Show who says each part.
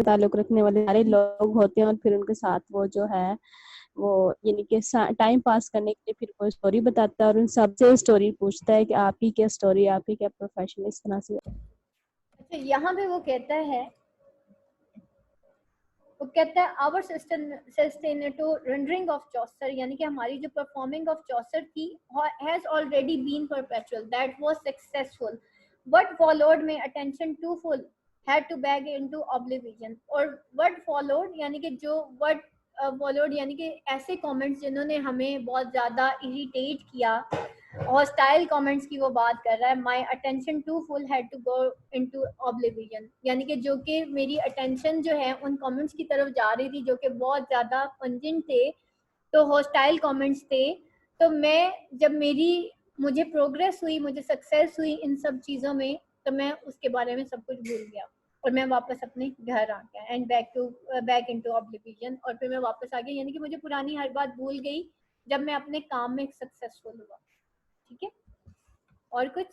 Speaker 1: ताल्लुक रखने वाले सारे लोग होते हैं और फिर उनके साथ वो जो है वो यानी कि टाइम पास करने के लिए फिर कोई स्टोरी बताता है और उन सबसे स्टोरी पूछता है कि आपकी क्या स्टोरी, आपकी क्या प्रोफेशन, इस तरह से।
Speaker 2: अच्छा, यहाँ पे वो कहता है our sostenuto rendering of Chaucer, यानी कि हमारी जो परफॉर्मिंग ऑफ चौसर थी has already been perpetual, that was successful, what followed my attention to full had to bag into oblivion. और व्हाट फॉलोड यानी कि जो व्हाट फॉलोड यानी कि ऐसे कमेंट्स जिन्होंने हमें बहुत ज़्यादा इरिटेट किया, हॉस्टाइल कमेंट्स की वो बात कर रहा है। My attention to full had to go into oblivion, यानी कि जो कि मेरी अटेंशन जो है उन कमेंट्स की तरफ जा रही थी जो कि बहुत ज़्यादा पंजेंट थे, तो हॉस्टाइल कमेंट्स थे। तो मैं जब मुझे प्रोग्रेस हुई, मुझे सक्सेस हुई इन सब चीज़ों में, तो मैं उसके बारे में सब कुछ भूल गया और मैं वापस अपने घर आ गया एंड बैक इनटू ऑब्लिविजन। और फिर मैं वापस आ गया, यानी कि मुझे पुरानी हर बात भूल गई जब मैं अपने काम में सक्सेसफुल हुआ। ठीक है, और कुछ?